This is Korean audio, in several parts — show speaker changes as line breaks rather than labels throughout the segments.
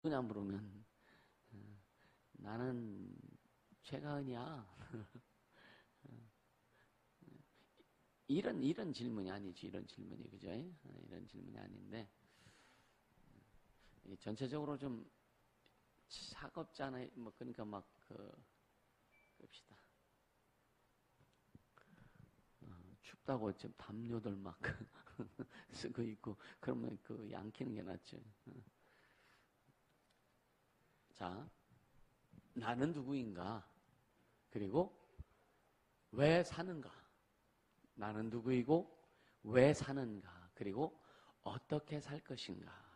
그냥 물으면 나는 최가은이야. 이런 질문이 아니지. 이런 질문이 그죠? 이런 질문이 아닌데 전체적으로 좀 차갑잖아요. 뭐 그러니까 막 그럽시다. 춥다고 지금 담요들 막 쓰고 있고 그러면 양키는 게 낫죠. 자, 나는 누구인가? 그리고 왜 사는가? 나는 누구이고 왜 사는가? 그리고 어떻게 살 것인가?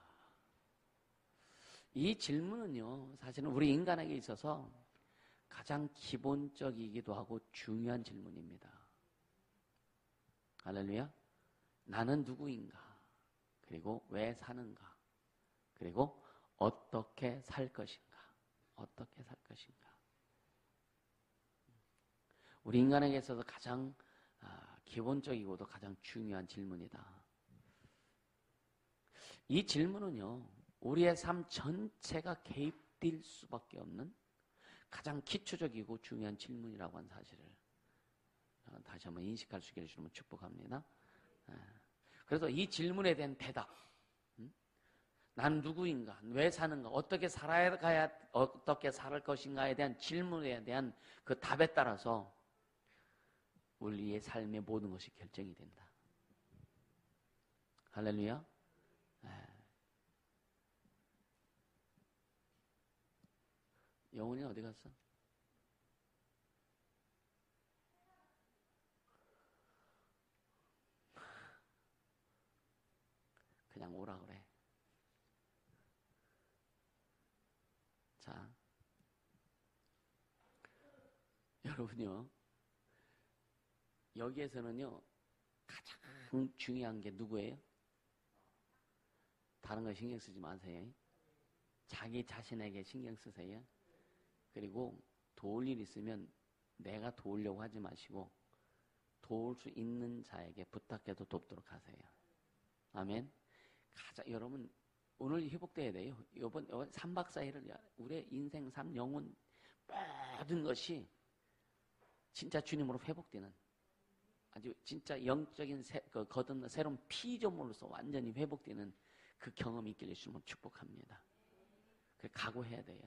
이 질문은요, 사실은 우리 인간에게 있어서 가장 기본적이기도 하고 중요한 질문입니다. 할렐루야. 나는 누구인가? 그리고 왜 사는가? 그리고 어떻게 살 것인가? 어떻게 살 것인가? 우리 인간에게 있어서 가장 기본적이고도 가장 중요한 질문이다. 이 질문은요, 우리의 삶 전체가 개입될 수밖에 없는 가장 기초적이고 중요한 질문이라고 하는 사실을 다시 한번 인식할 수 있게 해주시면 축복합니다. 그래서 이 질문에 대한 대답, 난 누구인가, 왜 사는가, 어떻게 살아가야, 어떻게 살 것인가에 대한 질문에 대한 그 답에 따라서 우리의 삶의 모든 것이 결정이 된다. 할렐루야. 영훈이 어디 갔어? 그냥 오라 그래. 자, 여러분요, 여기에서는요, 가장 중요한 게 누구예요? 다른 거 신경 쓰지 마세요. 자기 자신에게 신경 쓰세요. 그리고 도울 일 있으면 내가 도우려고 하지 마시고 도울 수 있는 자에게 부탁해도 돕도록 하세요. 아멘. 여러분 오늘 회복돼야 돼요. 이번 3박 4일을 우리의 인생, 삶, 영혼 모든 것이 진짜 주님으로 회복되는 아주 진짜 영적인 거듭난 새로운 피조물로서 완전히 회복되는 그 경험이 있길 주님을 축복합니다. 그래 각오해야 돼요.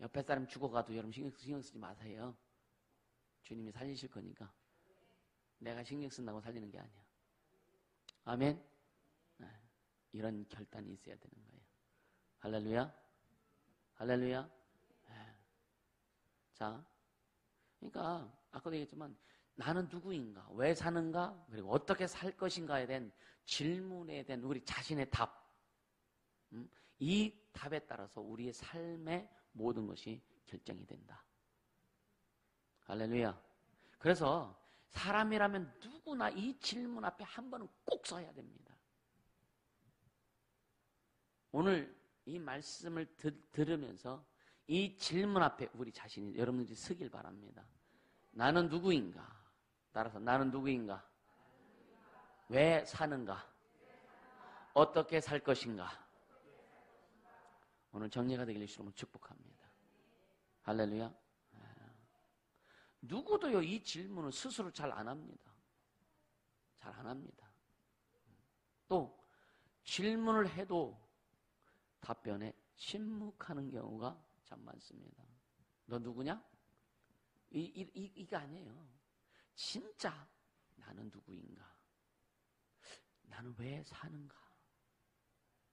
옆에 사람 죽어가도 여러분 신경 쓰지 마세요. 주님이 살리실 거니까. 내가 신경 쓴다고 살리는 게 아니야. 아멘. 네. 이런 결단이 있어야 되는 거예요. 할렐루야. 할렐루야. 네. 자, 그러니까 아까도 얘기했지만 나는 누구인가, 왜 사는가, 그리고 어떻게 살 것인가에 대한 질문에 대한 우리 자신의 답. 이 답에 따라서 우리의 삶의 모든 것이 결정이 된다. 할렐루야. 그래서 사람이라면 누구나 이 질문 앞에 한 번은 꼭 서야 됩니다. 오늘 이 말씀을 들으면서 이 질문 앞에 우리 자신이 여러분들이 서길 바랍니다. 나는 누구인가? 따라서 나는 누구인가? 왜 사는가? 어떻게 살 것인가? 오늘 정리가 되길 주님으로 축복합니다. 할렐루야. 누구도요 이 질문을 스스로 잘 안 합니다. 잘 안 합니다. 또 질문을 해도 답변에 침묵하는 경우가 참 많습니다. 너 누구냐? 이게 아니에요. 진짜 나는 누구인가? 나는 왜 사는가?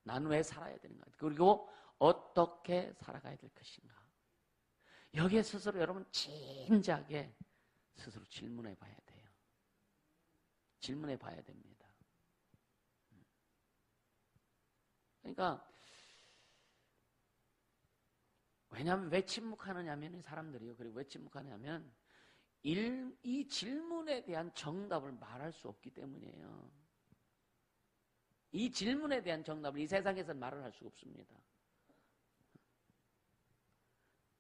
나는 왜 살아야 되는가? 그리고 어떻게 살아가야 될 것인가? 여기에 스스로 여러분 진지하게 스스로 질문해 봐야 돼요. 질문해 봐야 됩니다. 그러니까 왜냐하면 왜 침묵하느냐면 사람들이요. 그리고 왜 침묵하냐면 이 질문에 대한 정답을 말할 수 없기 때문이에요. 이 질문에 대한 정답을 이 세상에서 말을 할 수가 없습니다.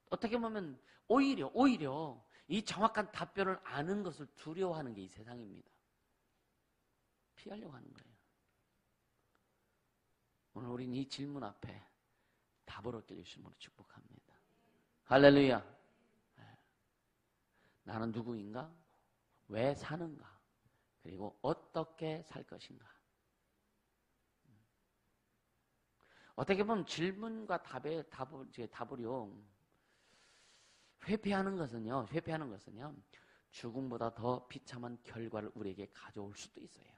어떻게 보면 오히려 이 정확한 답변을 아는 것을 두려워하는 게 이 세상입니다. 피하려고 하는 거예요. 오늘 우리는 이 질문 앞에 답을 얻게 되심으로 축복합니다. 할렐루야. 나는 누구인가? 왜 사는가? 그리고 어떻게 살 것인가? 어떻게 보면 질문과 답을요, 회피하는 것은요, 죽음보다 더 비참한 결과를 우리에게 가져올 수도 있어요.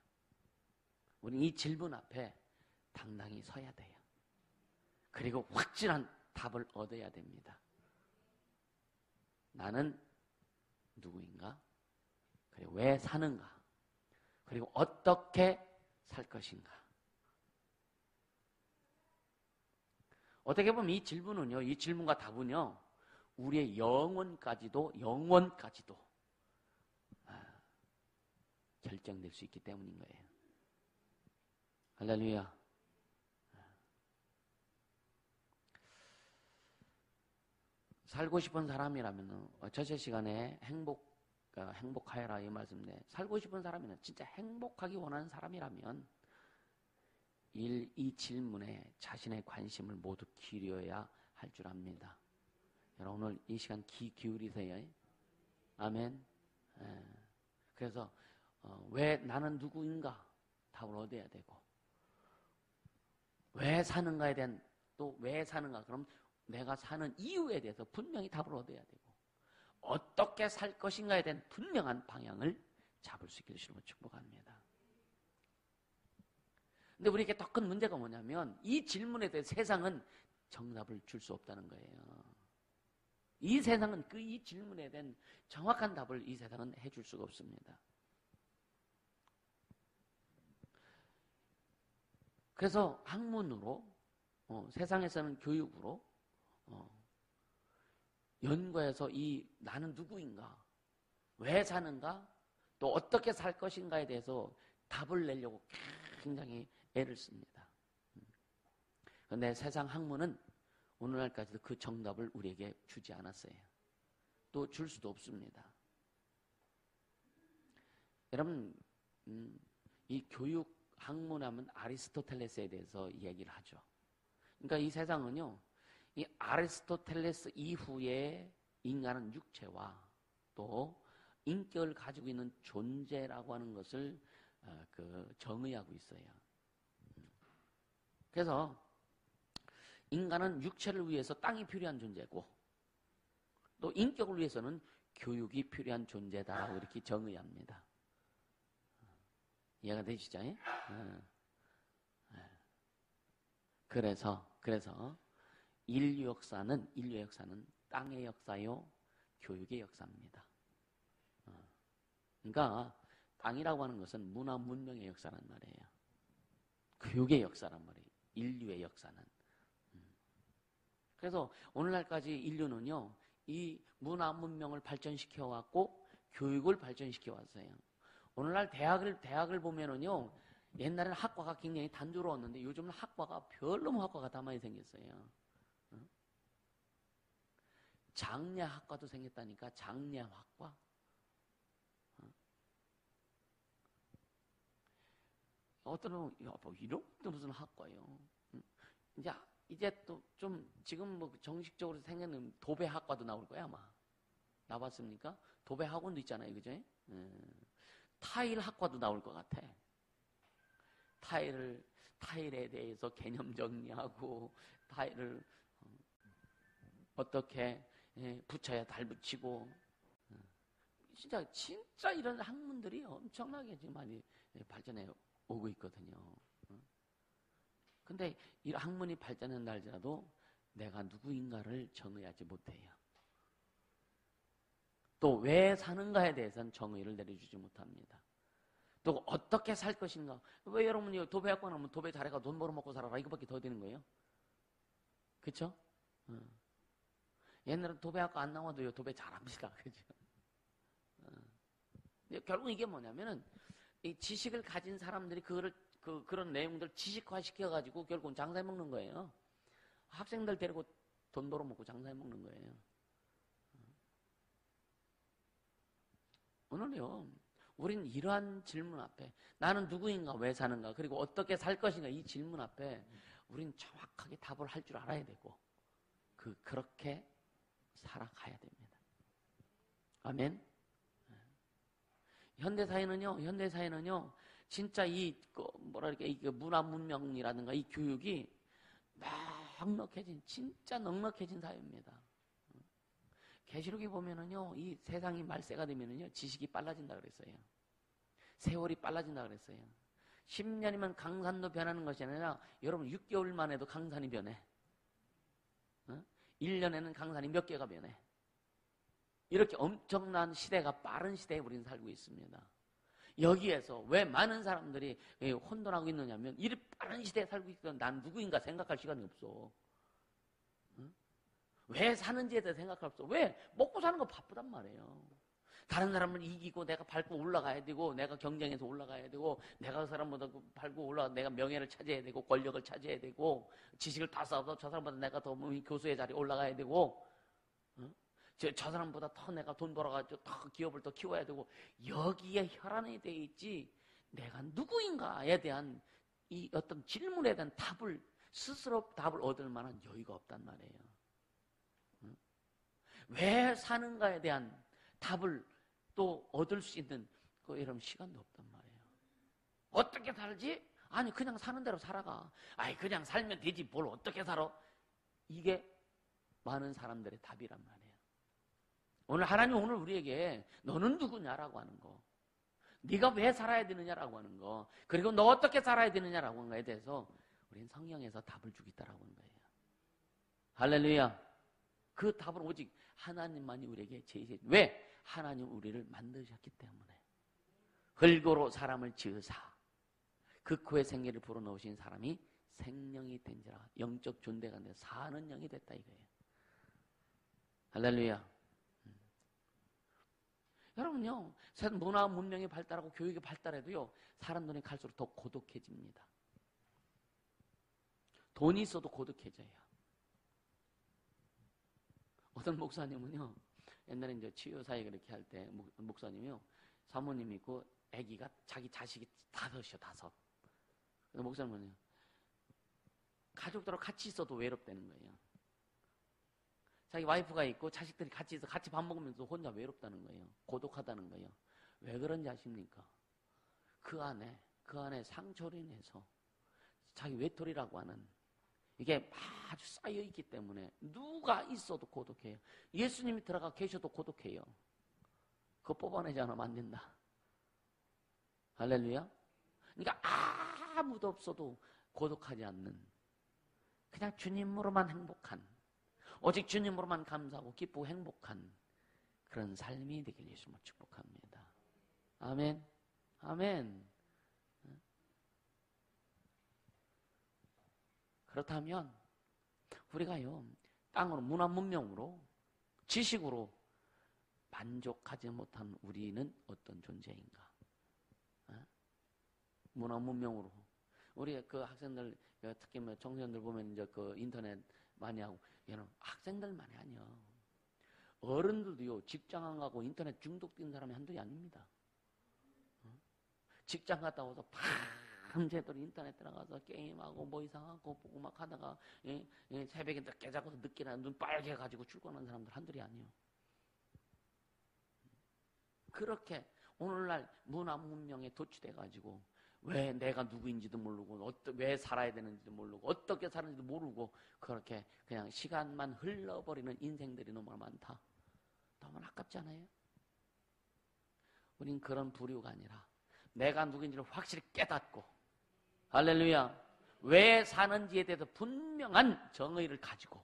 우리는 이 질문 앞에 당당히 서야 돼요. 그리고 확실한 답을 얻어야 됩니다. 나는 누구인가? 그리고 왜 사는가? 그리고 어떻게 살 것인가? 어떻게 보면 이 질문은요, 이 질문과 답은요, 우리의 영원까지도 결정될 수 있기 때문인 거예요. 할렐루야. 살고 싶은 사람이라면 어쩌제 시간에 행복하여라 이 말씀인데, 살고 싶은 사람이면 진짜 행복하기 원하는 사람이라면 이 질문에 자신의 관심을 모두 기울여야 할 줄 압니다. 여러분 오늘 이 시간 귀 기울이세요. 아멘. 그래서 왜 나는 누구인가 답을 얻어야 되고, 왜 사는가에 대한 또 왜 사는가, 그럼 내가 사는 이유에 대해서 분명히 답을 얻어야 되고, 어떻게 살 것인가에 대한 분명한 방향을 잡을 수 있게 되시는 걸 축복합니다. 근데 우리에게 더 큰 문제가 뭐냐면 이 질문에 대해 세상은 정답을 줄 수 없다는 거예요. 이 세상은 이 질문에 대한 정확한 답을 이 세상은 해줄 수가 없습니다. 그래서 학문으로, 세상에서는 교육으로, 연구해서 이 나는 누구인가, 왜 사는가, 또 어떻게 살 것인가에 대해서 답을 내려고 굉장히 애를 씁니다. 그런데 세상 학문은 오늘날까지도 그 정답을 우리에게 주지 않았어요. 또 줄 수도 없습니다. 여러분, 이 교육 학문하면 아리스토텔레스에 대해서 이야기를 하죠. 그러니까 이 세상은요, 이 아리스토텔레스 이후에 인간은 육체와 또 인격을 가지고 있는 존재라고 하는 것을 정의하고 있어요. 그래서 인간은 육체를 위해서 땅이 필요한 존재고, 또 인격을 위해서는 교육이 필요한 존재다라고 이렇게 정의합니다. 이해가 되시죠? 그래서 인류의 역사는 땅의 역사요, 교육의 역사입니다. 그러니까 땅이라고 하는 것은 문화 문명의 역사란 말이에요. 교육의 역사란 말이에요. 인류의 역사는. 그래서 오늘날까지 인류는요, 이 문화 문명을 발전시켜 왔고 교육을 발전시켜 왔어요. 오늘날 대학을 보면은요, 옛날에는 학과가 굉장히 단조로웠는데 요즘은 학과가 별로 학과가 다 많이 생겼어요. 장례학과도 생겼다니까. 장례학과. 어떤 이런 것도 무슨 학과예요. 이제 또 좀 지금 뭐 정식적으로 생기는 도배학과도 나올 거야 아마. 나봤습니까? 도배학원도 있잖아요, 그죠? 타일학과도 나올 것 같아. 타일에 대해서 개념 정리하고, 타일을 어떻게 붙여야 달붙이고, 진짜 이런 학문들이 엄청나게 지금 많이 발전해 오고 있거든요. 근데 이 학문이 발전한다 할지라도 내가 누구인가를 정의하지 못해요. 또 왜 사는가에 대해서는 정의를 내려주지 못합니다. 또 어떻게 살 것인가. 왜 여러분이 도배학과 나오면 도배 잘해가 돈 벌어먹고 살아라 이거밖에 더 되는 거예요? 그쵸? 옛날에 도배학과 안 나와도요 도배 잘합니다. 그죠? 결국 이게 뭐냐면은 이 지식을 가진 사람들이 그런 내용들 지식화 시켜가지고 결국은 장사해 먹는 거예요. 학생들 데리고 돈 벌어먹고 장사해 먹는 거예요. 오늘요, 우린 이러한 질문 앞에 나는 누구인가, 왜 사는가, 그리고 어떻게 살 것인가, 이 질문 앞에 우린 정확하게 답을 할 줄 알아야 되고, 그렇게 살아가야 됩니다. 아멘. 현대사회는요, 진짜 이 문화 문명이라든가 이 교육이 진짜 넉넉해진 사회입니다. 계시록에 보면은요, 이 세상이 말세가 되면은요, 지식이 빨라진다 그랬어요. 세월이 빨라진다 그랬어요. 10년이면 강산도 변하는 것이 아니라 여러분 6개월만 해도 강산이 변해. 1년에는 강산이 몇 개가 변해. 이렇게 엄청난 시대가 빠른 시대에 우리는 살고 있습니다. 여기에서 왜 많은 사람들이 혼돈하고 있느냐면 이 빠른 시대에 살고 있던 난 누구인가 생각할 시간이 없어. 왜 사는지에 대해 생각할 수 없어. 왜? 먹고 사는 거 바쁘단 말이에요. 다른 사람을 이기고 내가 밟고 올라가야 되고 내가 경쟁해서 올라가야 되고 내가 그 사람보다 밟고 올라가 내가 명예를 차지해야 되고 권력을 차지해야 되고 지식을 다 쌓아서 저 사람보다 내가 더 교수의 자리에 올라가야 되고 저 사람보다 더 내가 돈 벌어가지고 더 기업을 더 키워야 되고 여기에 혈안이 돼 있지 내가 누구인가에 대한 이 어떤 질문에 대한 답을 스스로 답을 얻을 만한 여유가 없단 말이에요. 왜 사는가에 대한 답을 또 얻을 수 있는 이런 시간도 없단 말이에요. 어떻게 살지? 아니 그냥 사는 대로 살아가. 아니 그냥 살면 되지 뭘 어떻게 살아? 이게 많은 사람들의 답이란 말이에요. 하나님 오늘 우리에게 너는 누구냐라고 하는 거, 네가 왜 살아야 되느냐라고 하는 거, 그리고 너 어떻게 살아야 되느냐라고 하는 거에 대해서 우리는 성경에서 답을 주겠다라고 하는 거예요. 할렐루야. 그 답은 오직 하나님만이 우리에게 제시해. 왜? 하나님 우리를 만드셨기 때문에. 흙으로 사람을 지으사 그 코에 생기를 불어넣으신 사람이 생명이 된지라. 영적 존재가 돼 사는 영이 됐다 이거예요. 할렐루야. 여러분요, 문화 문명이 발달하고 교육이 발달해도요, 사람들이 갈수록 더 고독해집니다. 돈이 있어도 고독해져요. 어떤 목사님은요, 옛날에 이제 치유사회 그렇게 할 때, 목사님이요, 사모님 있고, 아기가, 자기 자식이 5이요, 5. 그래서 목사님은요, 가족들하고 같이 있어도 외롭다는 거예요. 자기 와이프가 있고, 자식들이 같이 있어, 같이 밥 먹으면서 혼자 외롭다는 거예요. 고독하다는 거예요. 왜 그런지 아십니까? 그 안에 상처로 인해서 자기 외톨이라고 하는 이게 아주 쌓여있기 때문에 누가 있어도 고독해요. 예수님이 들어가 계셔도 고독해요. 그거 뽑아내지 않으면 안 된다. 할렐루야. 그러니까 아무도 없어도 고독하지 않는, 그냥 주님으로만 행복한, 오직 주님으로만 감사하고 기쁘고 행복한 그런 삶이 되길 예수님을 축복합니다. 아멘. 아멘. 그렇다면 우리가요, 땅으로 문화 문명으로 지식으로 만족하지 못한 우리는 어떤 존재인가? 문화 문명으로 우리 그 학생들, 특히 뭐 청소년들 보면 이제 그 인터넷 많이 하고, 얘는 학생들만이 아니요, 어른들도요 직장 안 가고 인터넷 중독된 사람이 한둘이 아닙니다. 직장 갔다 와서 밤새도록 인터넷 들어가서 게임하고 뭐 이상한 거 보고 막 하다가 새벽에 늦게 자고서 늦게나 눈 빨개 가지고 출근하는 사람들 한둘이 아니에요. 그렇게 오늘날 문화 문명에 도취돼 가지고 왜 내가 누구인지도 모르고 왜 살아야 되는지도 모르고 어떻게 사는지도 모르고 그렇게 그냥 시간만 흘러버리는 인생들이 너무 많다. 너무 아깝지 않아요? 우린 그런 부류가 아니라 내가 누구인지를 확실히 깨닫고, 할렐루야, 왜 사는지에 대해서 분명한 정의를 가지고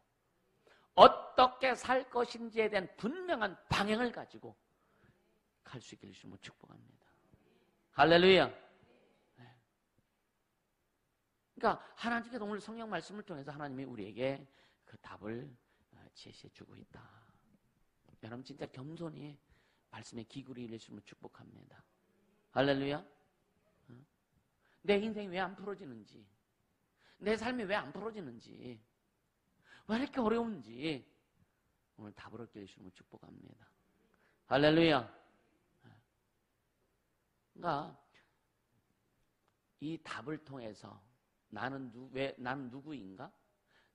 어떻게 살 것인지에 대한 분명한 방향을 가지고 갈 수 있기를 주님으로 축복합니다. 할렐루야. 네. 그러니까 하나님께서 오늘 성경 말씀을 통해서 하나님이 우리에게 그 답을 제시해 주고 있다. 여러분 진짜 겸손히 말씀에 기울이기를 주님으로 축복합니다. 할렐루야. 내 인생이 왜 안 풀어지는지, 내 삶이 왜 안 풀어지는지, 왜 이렇게 어려운지 오늘 답을 얻게 해주시는 걸 축복합니다. 할렐루야. 그러니까 이 답을 통해서 나는 누구인가?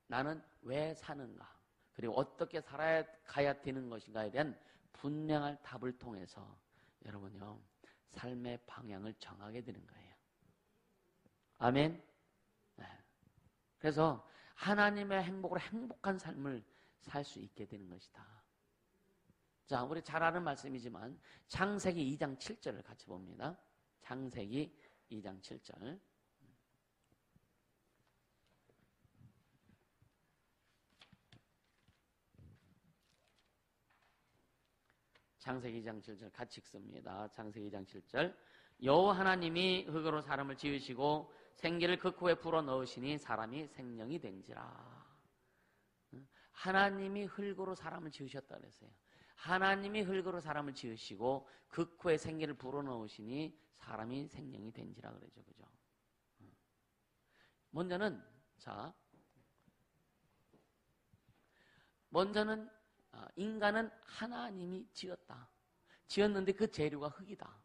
나는 왜 사는가? 그리고 어떻게 살아가야 되는 것인가에 대한 분명한 답을 통해서 여러분요, 삶의 방향을 정하게 되는 거예요. 아멘. 네. 그래서 하나님의 행복으로 행복한 삶을 살 수 있게 되는 것이다. 자, 우리 잘 아는 말씀이지만 창세기 2장 7절을 같이 봅니다. 창세기 2장 7절. 창세기 2장 7절 같이 읽습니다. 창세기 2장 7절. 여호와 하나님이 흙으로 사람을 지으시고 생기를 그 코에 불어 넣으시니 사람이 생명이 된지라. 하나님이 흙으로 사람을 지으셨다 그랬어요. 하나님이 흙으로 사람을 지으시고 그 코에 생기를 불어 넣으시니 사람이 생명이 된지라 그러죠. 그죠? 먼저는 인간은 하나님이 지었다. 지었는데 그 재료가 흙이다.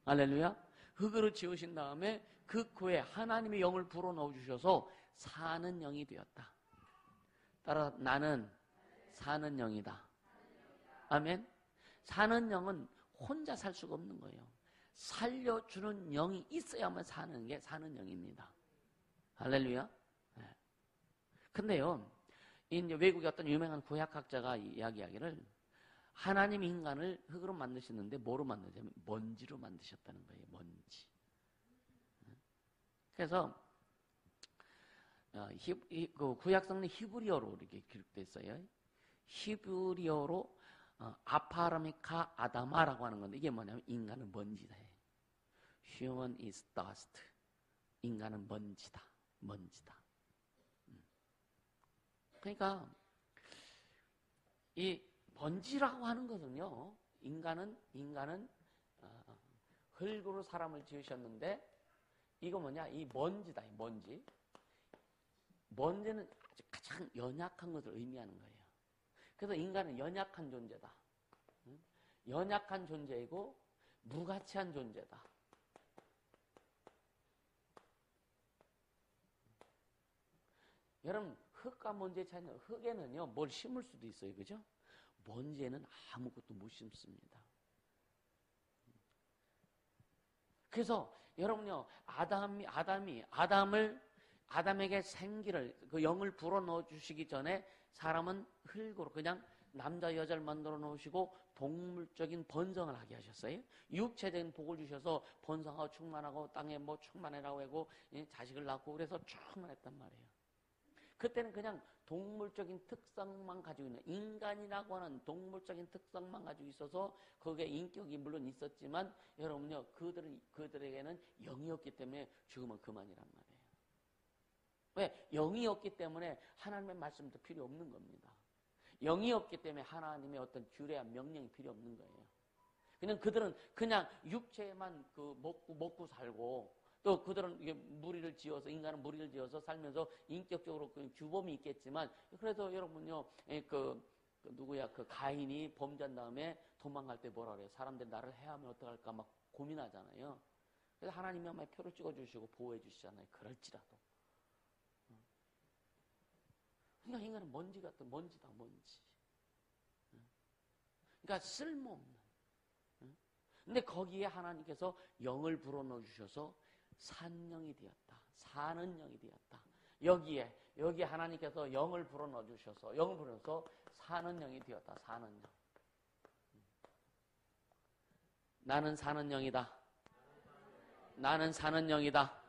할렐루야. 흙으로 지으신 다음에 그 코에 하나님의 영을 불어넣어 주셔서 사는 영이 되었다. 따라 나는 사는 영이다. 아멘. 사는 영은 혼자 살 수가 없는 거예요. 살려주는 영이 있어야만 사는 게 사는 영입니다. 할렐루야. 네. 근데요, 이제 외국의 어떤 유명한 구약학자가 이야기하기를 하나님 인간을 흙으로 만드셨는데 뭐로 만드냐면 먼지로 만드셨다는 거예요. 먼지. 그래서 그 구약성는 히브리어로 이렇게 기록되어 있어요. 히브리어로 아파라미카 아다마라고 하는 건데 이게 뭐냐면 인간은 먼지다. Human is dust. 인간은 먼지다. 먼지다. 그러니까 이 먼지라고 하는 것은요, 인간은 흙으로 사람을 지으셨는데 이거 뭐냐? 이 먼지다. 이 먼지. 먼지는 아주 가장 연약한 것을 의미하는 거예요. 그래서 인간은 연약한 존재다. 연약한 존재이고 무가치한 존재다. 여러분, 흙과 먼지의 차이는, 흙에는요 뭘 심을 수도 있어요. 그죠? 먼지에는 아무것도 못 심습니다. 그래서 여러분요, 아담에게 생기를, 그 영을 불어넣어 주시기 전에 사람은 흙으로 그냥 남자 여자를 만들어 놓으시고 동물적인 번성을 하게 하셨어요. 육체적인 복을 주셔서 번성하고 충만하고 땅에 뭐 충만해라고 하고 자식을 낳고 그래서 충만했단 말이에요. 그때는 그냥 동물적인 특성만 가지고 있는, 인간이라고 하는 동물적인 특성만 가지고 있어서 거기에 인격이 물론 있었지만 여러분요, 그들에게는 영이 없기 때문에 죽으면 그만이란 말이에요. 왜? 영이 없기 때문에 하나님의 말씀도 필요 없는 겁니다. 영이 없기 때문에 하나님의 어떤 규례한 명령이 필요 없는 거예요. 그냥 그들은 그냥 육체에만 먹고 살고, 또 그들은 무리를 지어서, 인간은 무리를 지어서 살면서 인격적으로 그 규범이 있겠지만, 그래서 여러분요, 그 가인이 범죄한 다음에 도망갈 때 뭐라 그래요? 사람들이 나를 해하면 어떡할까 막 고민하잖아요. 그래서 하나님이 아마 표를 찍어주시고 보호해 주시잖아요. 그럴지라도. 그러니까 인간은 먼지 같은, 먼지다, 먼지. 그러니까 쓸모없는. 근데 거기에 하나님께서 영을 불어넣어 주셔서 산영이 되었다. 사는 영이 되었다. 여기에 하나님께서 영을 불어넣어 주셔서, 영을 불어넣어서 사는 영이 되었다. 사는 영. 나는 사는 영이다. 나는 사는 영이다.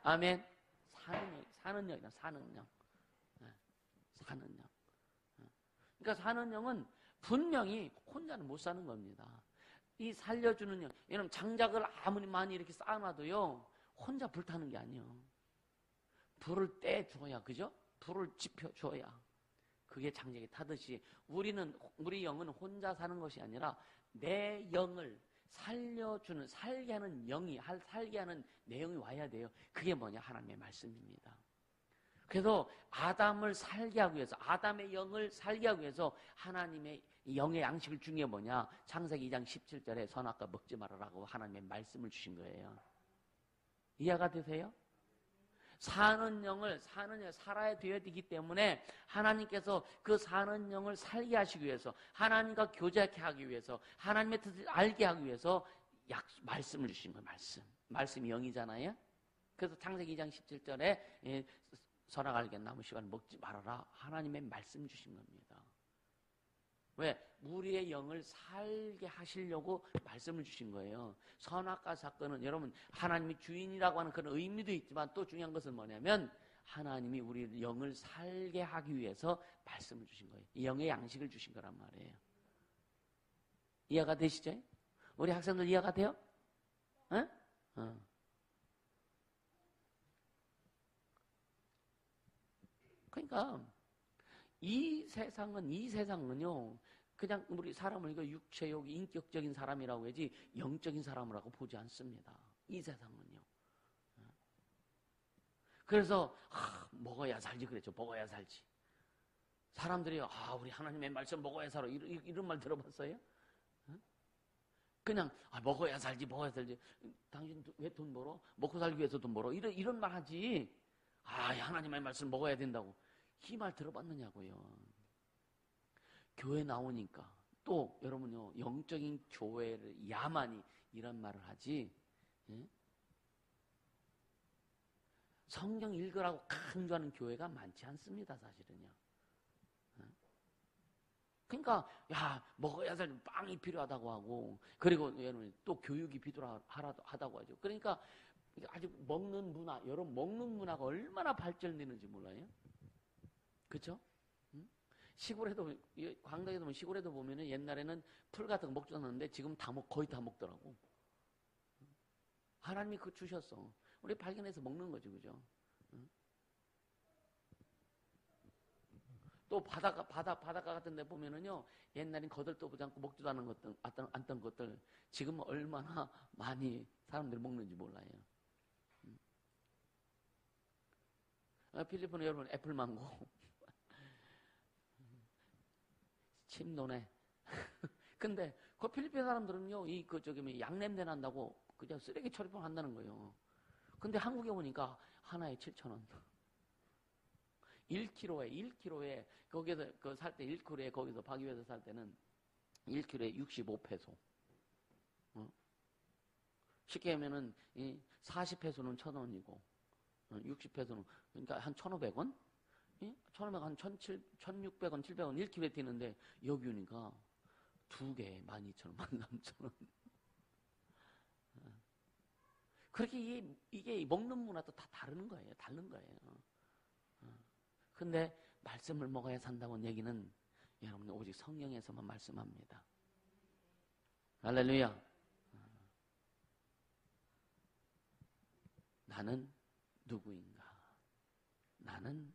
아멘. 사는 영이다. 사는 영. 사는 영. 그러니까 사는 영은 분명히 혼자는 못 사는 겁니다. 이 살려주는 영. 여러분, 장작을 아무리 많이 이렇게 쌓아놔도요, 혼자 불타는 게 아니에요. 불을 떼줘야, 그죠? 불을 지펴줘야 그게 장작이 타듯이 우리 영은 혼자 사는 것이 아니라 내 영을 살려주는, 살게 하는 내용이 와야 돼요. 그게 뭐냐? 하나님의 말씀입니다. 그래서 아담을 살게 하기 위해서, 아담의 영을 살게 하기 위해서 하나님의 영의 양식을 준 게 뭐냐? 창세기 2장 17절에 선악과 먹지 말아라고 하나님의 말씀을 주신 거예요. 이해가 되세요? 사는 영을 살아야 되어야 되기 때문에 하나님께서 그 사는 영을 살게 하시기 위해서, 하나님과 교제하게 하기 위해서, 하나님의 뜻을 알게 하기 위해서 말씀을 주신 거예요. 말씀이 영이잖아요. 그래서 창세기 2장 17절에 선악 알게 나무 씨앗을 먹지 말아라, 하나님의 말씀 주신 겁니다. 왜? 우리의 영을 살게 하시려고 말씀을 주신 거예요. 선악과 사건은 여러분 하나님이 주인이라고 하는 그런 의미도 있지만 또 중요한 것은 뭐냐면 하나님이 우리 영을 살게 하기 위해서 말씀을 주신 거예요. 이 영의 양식을 주신 거란 말이에요. 이해가 되시죠? 우리 학생들 이해가 돼요? 응? 그러니까 이 세상은요 그냥 우리 사람을 이거 육체욕 인격적인 사람이라고 하지 영적인 사람이라고 보지 않습니다. 이 세상은요. 그래서 먹어야 살지 그랬죠. 먹어야 살지. 사람들이 우리 하나님의 말씀 먹어야 살아 이런 말 들어봤어요? 그냥 먹어야 살지. 당신 왜 돈 벌어? 먹고 살기 위해서 돈 벌어? 이런 말 하지. 하나님의 말씀 먹어야 된다고. 이 말 들어봤느냐고요. 교회 나오니까 또 여러분요 영적인 교회를 야만이 이런 말을 하지. 예? 성경 읽으라고 강조하는 교회가 많지 않습니다. 사실은요. 그러니까 먹어야 살 빵이 필요하다고 하고, 그리고 여러분 또 교육이 필요하다고 하죠. 그러니까 아주 먹는 문화, 여러분 먹는 문화가 얼마나 발전되는지 몰라요? 그렇죠? 시골에도 광덕에도 보면 시골에도 보면은 옛날에는 풀 같은 거 먹지 않았는데 지금 거의 다 먹더라고. 하나님이 그거 주셨어. 우리 발견해서 먹는 거지, 그죠? 또 바닷가 같은 데 보면은요, 옛날엔 거들떠보지 않고 먹지도 않던 것들, 지금 얼마나 많이 사람들이 먹는지 몰라요. 필리핀은 여러분 애플망고. 침 도네. 근데 그 필리핀 사람들은요, 양냄새 난다고 그냥 쓰레기 처리를 한다는 거예요. 근데 한국에 오니까 하나에 7,000원. 1kg에 거기서 살 때 1kg에 거기서 박이회에서 살 때는 1kg에 65페소. 쉽게 하면은 40페소는 1,000원이고 60페소는 그러니까 한 1,500원? 1,500원, 한 1,600원, 700원 1kg에 뛰는데 여기 오니까 2개 12,000원, 13,000원. 그렇게 이게 먹는 문화도 다 다른 거예요. 근데 말씀을 먹어야 산다는 얘기는 여러분 오직 성령에서만 말씀합니다. 할렐루야. 나는 누구인가? 나는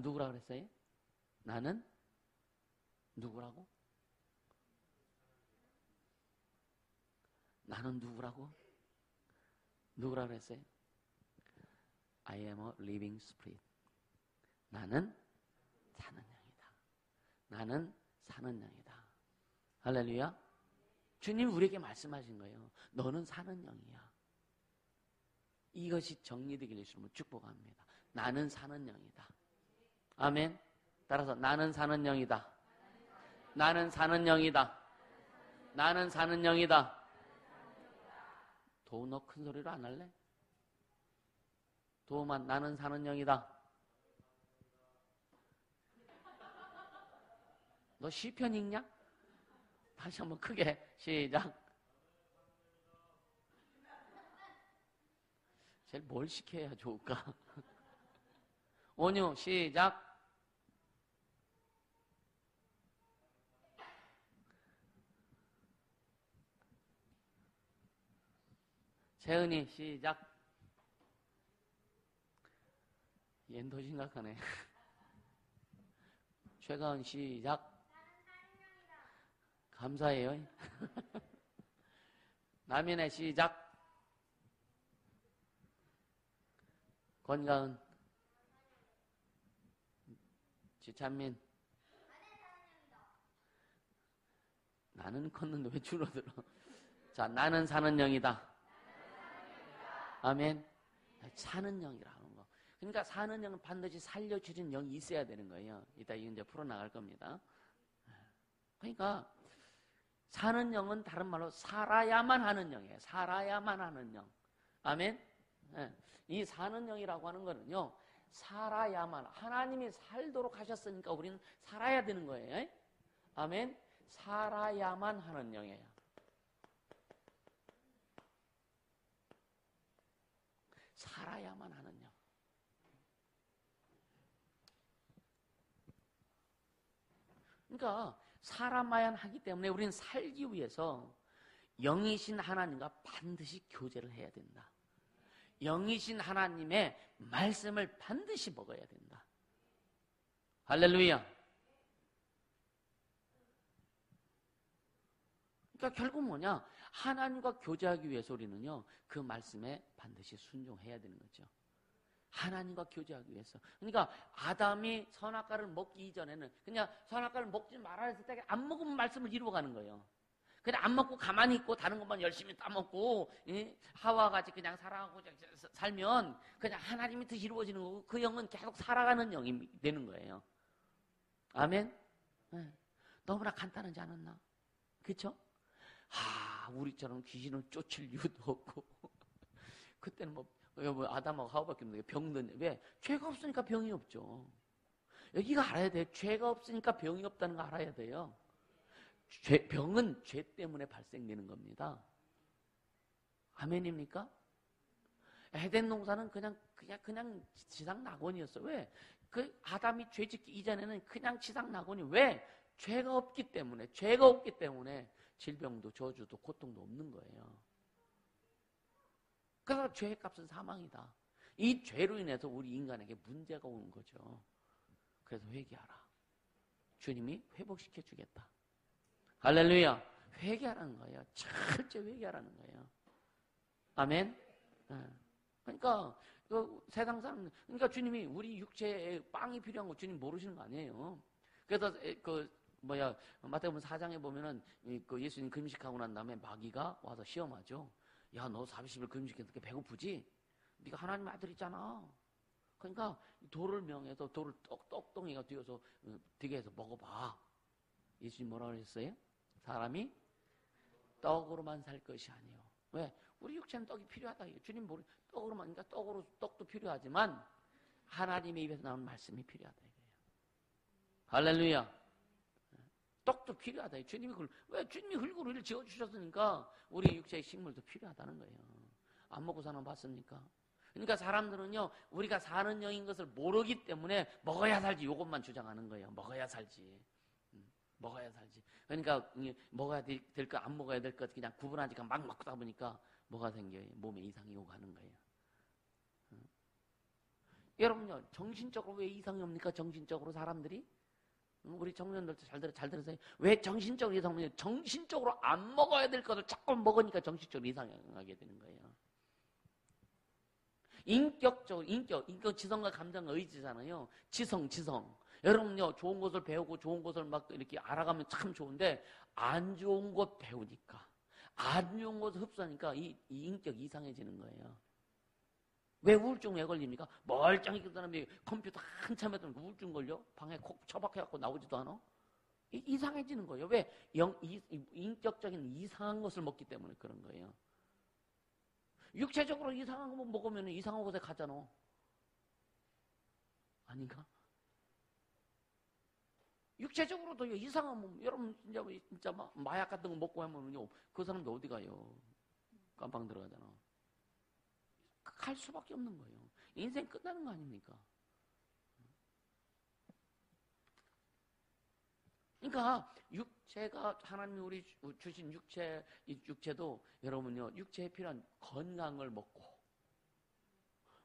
누구라 그랬어요? 나는 누구라고? 나는 누구라고? 누구라 그랬어요? I am a living spirit. 나는 사는 영이다. 나는 사는 영이다. 할렐루야. 주님 우리에게 말씀하신 거예요. 너는 사는 영이야. 이것이 정리되기를 주님을 축복합니다. 나는 사는 영이다. 아멘. 따라서 나는 사는 영이다. 나는 사는 영이다. 나는 사는 영이다. 도우 너 큰 소리로 안 할래? 도우만 나는 사는 영이다. 너 시편 읽냐? 다시 한번 크게 시작. 제일 뭘 시켜야 좋을까? 온유 시작. 재은이 시작. 얘는 더 심각하네. 최가은 시작. 감사해요. 남인의 시작. 권가은. 지찬민. 나는 컸는데 왜 줄어들어? 자, 나는 사는 영이다. 아멘. 사는 영이라는 거. 그러니까 사는 영은 반드시 살려주는 영이 있어야 되는 거예요. 이따 이제 풀어나갈 겁니다. 그러니까 사는 영은 다른 말로 살아야만 하는 영이에요. 살아야만 하는 영. 아멘. 이 사는 영이라고 하는 거는요, 살아야만, 하나님이 살도록 하셨으니까 우리는 살아야 되는 거예요. 아멘. 살아야만 하는 영이에요. 살아야만 하는 영. 그러니까 살아야만 하기 때문에 우리는 살기 위해서 영이신 하나님과 반드시 교제를 해야 된다. 영이신 하나님의 말씀을 반드시 먹어야 된다. 할렐루야. 그러니까 결국 뭐냐? 하나님과 교제하기 위해서 우리는요, 그 말씀에 반드시 순종해야 되는 거죠. 하나님과 교제하기 위해서. 그러니까 아담이 선악과를 먹기 이전에는 그냥 선악과를 먹지 말아야 했을 때 안 먹으면 말씀을 이루어가는 거예요. 그냥 안 먹고 가만히 있고 다른 것만 열심히 따먹고 하와와 같이 그냥 살아가고 살면 그냥 하나님이 더 이루어지는 거고 그 영은 계속 살아가는 영이 되는 거예요. 아멘? 네. 너무나 간단하지 않았나? 그렇죠? 우리처럼 귀신을 쫓을 이유도 없고 그때는 뭐 아담하고 하와밖에 없는데 병든 왜? 죄가 없으니까 병이 없죠. 여기가 알아야 돼요. 죄가 없으니까 병이 없다는 거 알아야 돼요. 병은 죄 때문에 발생되는 겁니다. 아멘입니까? 에덴 동산은 그냥 지상 낙원이었어. 왜? 그 아담이 죄 짓기 이전에는 그냥 지상 낙원이 왜? 죄가 없기 때문에 질병도 저주도 고통도 없는 거예요. 그래서 죄의 값은 사망이다. 이 죄로 인해서 우리 인간에게 문제가 오는 거죠. 그래서 회개하라. 주님이 회복시켜 주겠다. 할렐루야. 회개하라는 거예요. 철저히 회개하라는 거예요. 아멘. 그러니까 세상 사람, 그러니까 주님이 우리 육체에 빵이 필요한 거 주님 모르시는 거 아니에요. 그래서 마태복음 4장에 보면은 그 예수님 금식하고 난 다음에 마귀가 와서 시험하죠. 야, 너 40일 금식했으니까 배고프지? 네가 하나님 아들이잖아. 그러니까 돌을 명해서 돌을 떡덩이가 뒤어서 되게 해서 먹어봐. 예수님 뭐라고 그랬어요? 사람이 떡으로만 살 것이 아니요. 왜? 우리 육체는 떡이 필요하다. 주님 모르 떡으로만, 그러니까 떡도 필요하지만 하나님의 입에서 나오는 말씀이 필요하다 이거예요. 할렐루야. 떡도 필요하다. 왜? 주님이 흙으로 지어 주셨으니까 우리 육체의 식물도 필요하다는 거예요. 안 먹고 사는 거 봤습니까? 그러니까 사람들은요, 우리가 사는 영인 것을 모르기 때문에 먹어야 살지 이것만 주장하는 거예요. 먹어야 살지. 먹어야 살지. 그러니까 먹어야 될 것, 안 먹어야 될 것 그냥 구분하지가 막 먹다 보니까 뭐가 생겨요? 몸에 이상이 오고 하는 거예요. 여러분요, 정신적으로 왜 이상이 옵니까? 정신적으로 사람들이? 우리 청년들도 잘 들으세요. 왜 정신적으로 이상이 오냐? 정신적으로 안 먹어야 될 것을 자꾸 먹으니까 정신적으로 이상하게 되는 거예요. 인격적으로, 인격 지성과 감정과 의지잖아요. 지성. 여러분요, 좋은 것을 배우고 좋은 것을 막 이렇게 알아가면 참 좋은데, 안 좋은 것 배우니까, 안 좋은 것을 흡수하니까 이 인격이 이상해지는 거예요. 왜 우울증 왜 걸립니까? 멀쩡히 그 사람이 컴퓨터 한참 해도 우울증 걸려? 방에 콕 처박혀갖고 나오지도 않아? 이상해지는 거예요. 왜? 인격적인 이상한 것을 먹기 때문에 그런 거예요. 육체적으로 이상한 거 먹으면 이상한 곳에 가잖아. 아닌가? 육체적으로도 이상한, 여러분, 진짜 마약 같은 거 먹고 하면요, 그 사람도 어디 가요? 깜빵 들어가잖아. 갈 수밖에 없는 거예요. 인생 끝나는 거 아닙니까? 그러니까 육체가 하나님이 우리 주신 육체도 여러분요, 육체에 필요한 건강을 먹고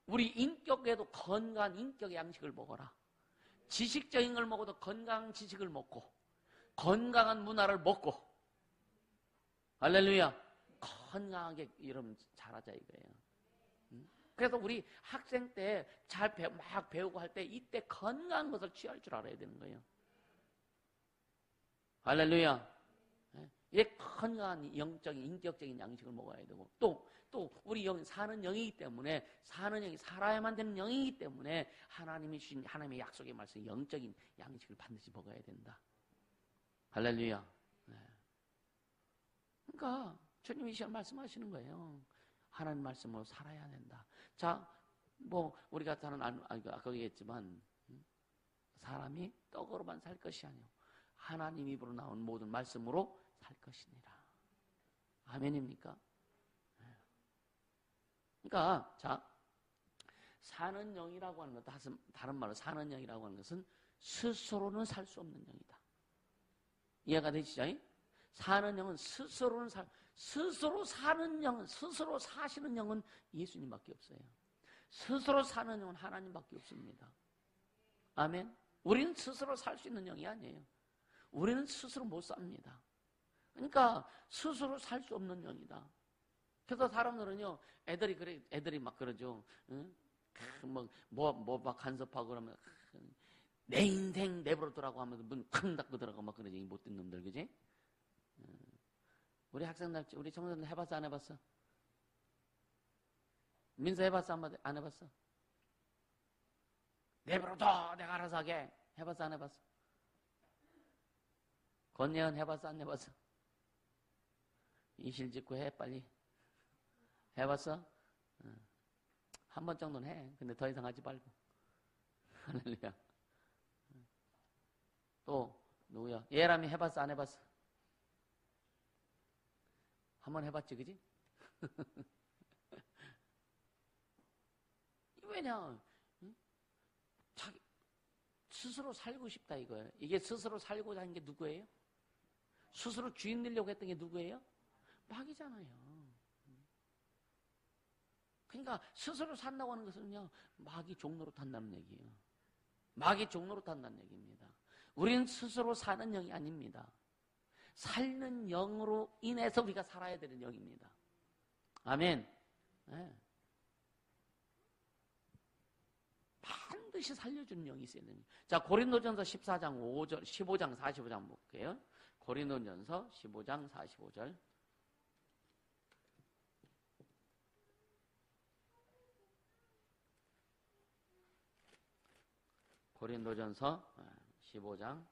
우리 인격에도 건강한 인격의 양식을 먹어라. 지식적인 걸 먹어도 건강한 지식을 먹고 건강한 문화를 먹고 할렐루야. 건강하게 여러분 잘하자 이거예요. 그래서 우리 학생 때 막 배우고 할 때 이때 건강한 것을 취할 줄 알아야 되는 거예요. 할렐루야. 건강한 영적인, 인격적인 양식을 먹어야 되고, 또 우리 영, 사는 영이기 때문에, 사는 영이 살아야만 되는 영이기 때문에 하나님이 주신 하나님의 약속의 말씀, 영적인 양식을 반드시 먹어야 된다. 할렐루야. 네. 그러니까 주님이 이 시간 말씀하시는 거예요. 하나님 말씀으로 살아야 된다. 자, 뭐 우리가 다른 아까 얘기했지만 사람이 떡으로만 살 것이 아니요 하나님 입으로 나온 모든 말씀으로 살 것이니라. 아멘입니까? 그러니까 자, 사는 영이라고 하는 것, 다른 말로 사는 영이라고 하는 것은 스스로는 살 수 없는 영이다. 이해가 되시죠? 사는 영은 스스로 사는 영은, 스스로 사시는 영은 예수님밖에 없어요. 스스로 사는 영은 하나님밖에 없습니다. 아멘. 우리는 스스로 살 수 있는 영이 아니에요. 우리는 스스로 못 삽니다. 그러니까 스스로 살 수 없는 영이다. 그래서 사람들은요, 애들이 막 그러죠. 응? 막 간섭하고 그러면 내 인생 내버려두라고 하면서 문 쾅 닫고 들어가고 막 그러지. 못 듣는 놈들, 그지? 우리 학생들, 우리 청소년 해봤어, 안 해봤어? 민서 해봤어, 안 해봤어? 내버려둬, 내가 알아서 하게. 해봤어, 안 해봤어? 권예은 해봤어, 안 해봤어? 이실 짓고 해, 빨리. 해봤어? 한 번 정도는 해. 근데 더 이상 하지 말고. 할렐루야. 또 누구야? 예람이 해봤어, 안 해봤어? 한 번 해봤지, 그지? 왜냐? 자기 스스로 살고 싶다 이거예요. 이게 스스로 살고자 하는 게 누구예요? 스스로 주인 되려고 했던 게 누구예요? 마귀잖아요. 그러니까 스스로 산다고 하는 것은요, 마귀 종로로 탄다는 얘기예요. 마귀 종로로 탄다는 얘기입니다. 우리는 스스로 사는 영이 아닙니다. 살는 영으로 인해서 우리가 살아야 되는 영입니다. 아멘. 네. 반드시 살려주는 영이 있어야 됩니다. 자, 고린도전서 14장 5절, 15장 45장 볼게요. 고린도전서 15장 45절. 고린도전서 15장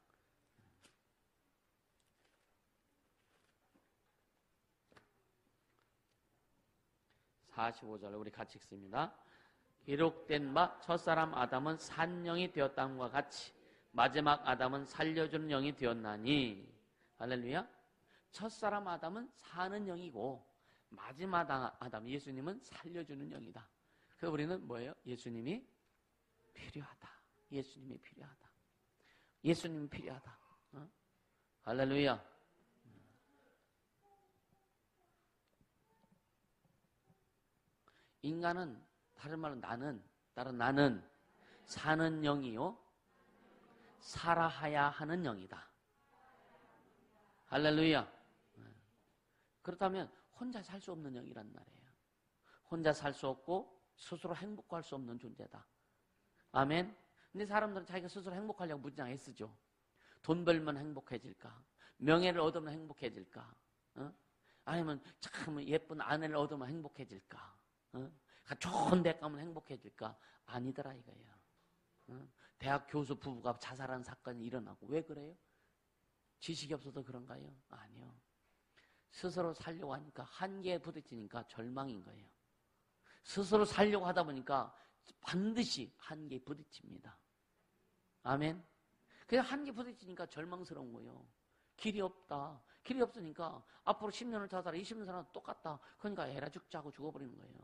45절 우리 같이 읽습니다. 기록된 바 첫사람 아담은 산 영이 되었다함과 같이 마지막 아담은 살려주는 영이 되었나니. 할렐루야. 첫사람 아담은 사는 영이고 마지막 아담 예수님은 살려주는 영이다. 그래서 우리는 뭐예요? 예수님이 필요하다. 예수님이 필요하다. 예수님이 필요하다. 어? 할렐루야. 인간은 다른 말로 나는 사는 영이요 살아야 하는 영이다. 할렐루야. 그렇다면 혼자 살 수 없는 영이란 말이에요. 혼자 살 수 없고 스스로 행복할 수 없는 존재다. 아멘. 근데 사람들은 자기가 스스로 행복하려고 무지하게 애쓰죠. 돈 벌면 행복해질까? 명예를 얻으면 행복해질까? 어? 아니면 참 예쁜 아내를 얻으면 행복해질까? 어? 좋은 데 가면 행복해질까? 아니더라 이거예요. 어? 대학 교수 부부가 자살한 사건이 일어나고 왜 그래요? 지식이 없어서 그런가요? 아니요. 스스로 살려고 하니까 한계에 부딪히니까 절망인 거예요. 스스로 살려고 하다 보니까 반드시 한계에 부딪힙니다. 아멘. 그냥 한계에 부딪히니까 절망스러운 거예요. 길이 없다. 길이 없으니까 앞으로 10년을 더 살아 20년 살아 똑같다. 그러니까 에라 죽자고 죽어버리는 거예요.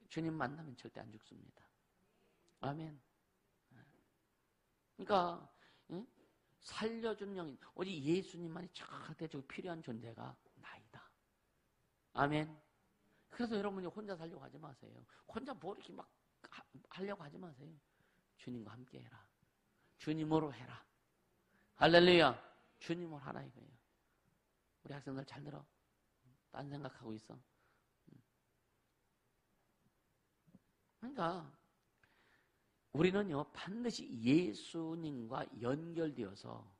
주님 만나면 절대 안 죽습니다. 아멘. 그러니까 응? 살려주는 영인 오직 예수님만이 절대적으로 필요한 존재가 나이다. 아멘. 그래서 여러분이 혼자 살려고 하지 마세요. 혼자 뭐 이렇게 막 하려고 하지 마세요. 주님과 함께 해라. 주님으로 해라. 할렐루야. 주님으로 하라 이거예요. 우리 학생들 잘 들어. 딴 생각하고 있어. 그러니까 우리는요 반드시 예수님과 연결되어서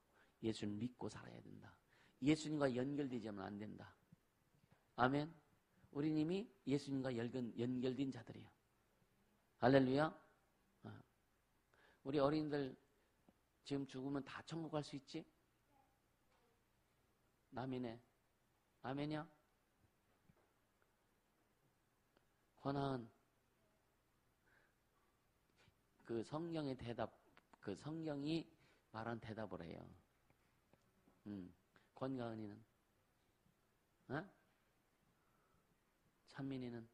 예수를 믿고 살아야 된다. 예수님과 연결되지 않으면 안 된다. 아멘. 우리 님이 예수님과 연결된 자들이에요. 할렐루야. 우리 어린이들 지금 죽으면 다 천국 갈 수 있지? 남이네. 아멘이야? 권하은, 그 성경의 대답, 그 성경이 말한 대답을 해요. 권가은이는? 어? 찬민이는?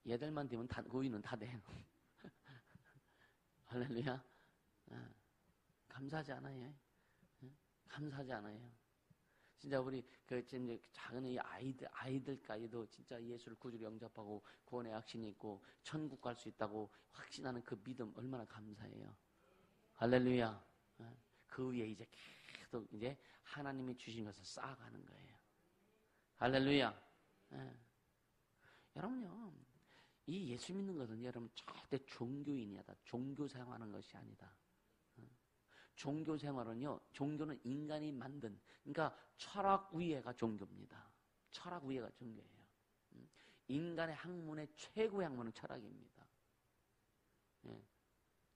얘들만 되면 다, 고인은 다 돼. 할렐루야. 감사하지 않아요? 감사하지 않아요? 진짜 우리 그 작은 이 아이들까지도 진짜 예수를 구주로 영접하고 구원의 확신이 있고 천국 갈 수 있다고 확신하는 그 믿음 얼마나 감사해요. 할렐루야. 그 위에 이제 계속 이제 하나님이 주신 것을 쌓아가는 거예요. 할렐루야. 여러분요, 이 예수 믿는 것은 여러분 절대 종교인이다. 종교 생활하는 것이 아니다. 종교 생활은요, 종교는 인간이 만든, 그러니까 철학 위에가 종교입니다. 철학 위에가 종교예요. 인간의 학문의 최고의 학문은 철학입니다.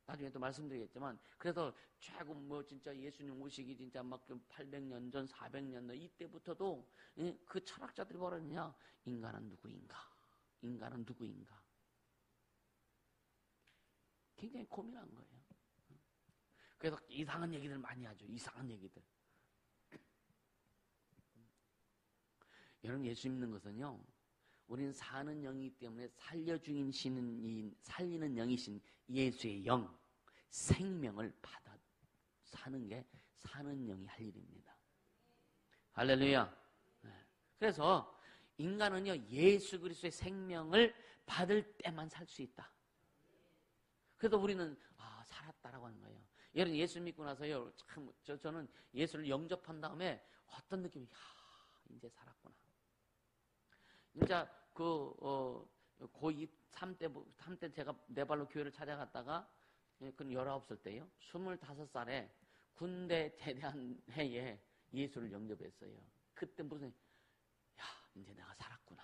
나중에 또 말씀드리겠지만, 그래서 최고 진짜 예수님 오시기 진짜 막 800년 전, 400년 전 이때부터도 그 철학자들이 뭐라 했냐? 인간은 누구인가? 인간은 누구인가? 굉장히 고민한 거예요. 그래서 이상한 얘기들 많이 하죠. 이상한 얘기들. 여러분, 예수 믿는 것은요, 우리는 사는 영이기 때문에 살리는 영이신 예수의 영, 생명을 받아 사는 게 사는 영이 할 일입니다. 할렐루야. 그래서 인간은요, 예수 그리스도의 생명을 받을 때만 살 수 있다. 그래서 우리는 살았다라고 하는 거예요. 여러분, 예수 믿고 나서요, 참 저는 예수를 영접한 다음에 어떤 느낌이, 이제 살았구나. 진짜 고2, 3때 제가 네 발로 교회를 찾아갔다가, 그건 19살 때요. 25살에 군대 제대한 해에 예수를 영접했어요. 그때 무슨, 이제 내가 살았구나.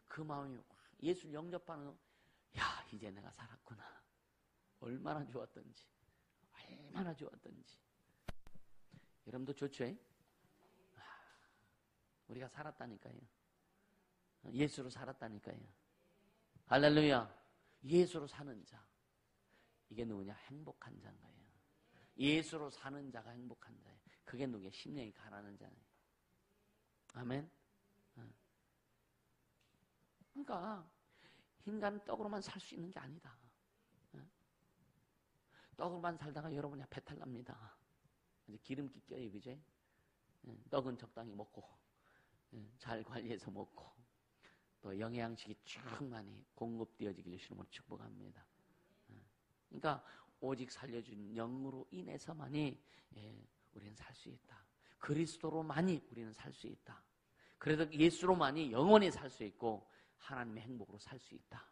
그 마음이, 예수를 영접하는, 이제 내가 살았구나. 얼마나 좋았던지. 얼마나 좋았던지. 여러분도 좋죠? 우리가 살았다니까요. 예수로 살았다니까요. 할렐루야. 예수로 사는 자. 이게 누구냐? 행복한 자인 거예요. 예수로 사는 자가 행복한 자예요. 그게 누구야? 심령이 가라는 자예요. 아멘. 그러니까 인간은 떡으로만 살 수 있는 게 아니다. 떡으로만 살다가 여러분이 배탈 납니다. 이제 기름기 껴요, 그죠? 떡은 적당히 먹고, 잘 관리해서 먹고, 또 영양식이 충만히 공급되어지기를 주님으로 축복합니다. 그러니까 오직 살려준 영으로 인해서만이 우리는 살 수 있다. 그리스도로만이 우리는 살 수 있다. 그래서 예수로만이 영원히 살 수 있고 하나님의 행복으로 살 수 있다.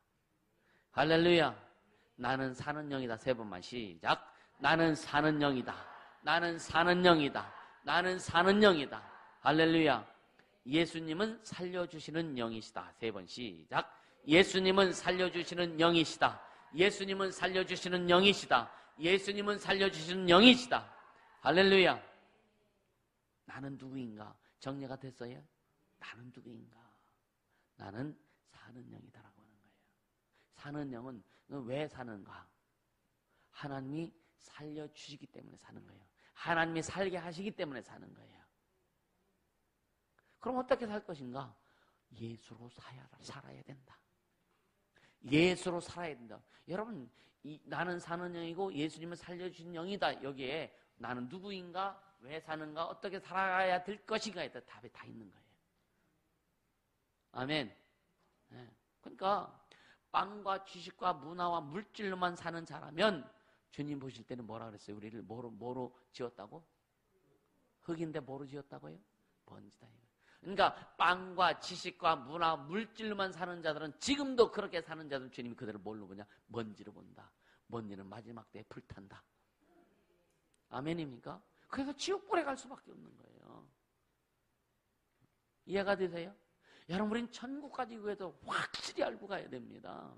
할렐루야. 나는 사는 영이다. 3번만 시작. 나는 사는 영이다. 나는 사는 영이다. 나는 사는 영이다. 할렐루야. 예수님은 살려주시는 영이시다. 3번 시작. 예수님은 살려주시는 영이시다. 예수님은 살려주시는 영이시다. 예수님은 살려주시는 영이시다. 할렐루야. 나는 누구인가? 정리가 됐어요? 나는 누구인가? 나는 사는 영이다라고 하는 거예요. 사는 영은 왜 사는가? 하나님이 살려주시기 때문에 사는 거예요. 하나님이 살게 하시기 때문에 사는 거예요. 그럼 어떻게 살 것인가? 예수로 살아야 된다. 예수로 살아야 된다. 여러분, 나는 사는 영이고 예수님은 살려주신 영이다. 여기에 나는 누구인가? 왜 사는가? 어떻게 살아가야 될 것인가에 대한 답이 다 있는 거예요. 아멘. 그러니까 빵과 지식과 문화와 물질로만 사는 자라면 주님 보실 때는 뭐라 그랬어요? 우리를 뭐로 지었다고? 흙인데 뭐로 지었다고요? 먼지다. 그러니까 빵과 지식과 문화, 물질로만 사는 자들은 지금도 그렇게 사는 자들은 주님이 그들을 뭘로 보냐? 먼지로 본다. 먼지는 마지막 때에 불탄다. 아멘입니까? 그래서 지옥불에 갈 수밖에 없는 거예요. 이해가 되세요? 여러분, 우린 천국까지 위해서 확실히 알고 가야 됩니다.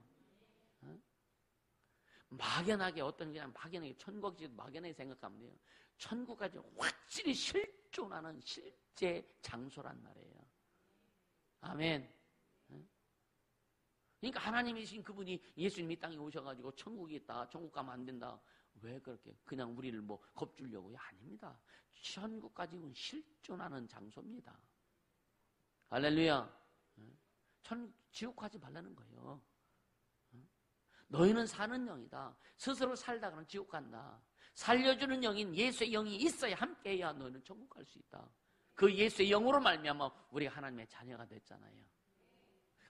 막연하게 그냥 막연하게 천국이 막연하게 생각하면 돼요. 천국까지 확실히 실존하는 실제 장소란 말이에요. 아멘. 그러니까 하나님이신 그분이 예수님이 땅에 오셔가지고 천국이 있다, 천국 가면 안 된다. 왜 그렇게 그냥 우리를 겁주려고요? 아닙니다. 천국까지는 실존하는 장소입니다. 할렐루야. 지옥 가지 말라는 거예요. 너희는 사는 영이다. 스스로 살다가는 지옥 간다. 살려주는 영인 예수의 영이 있어야 함께해야 너희는 천국 갈 수 있다. 그 예수의 영으로 말미암아 우리가 하나님의 자녀가 됐잖아요.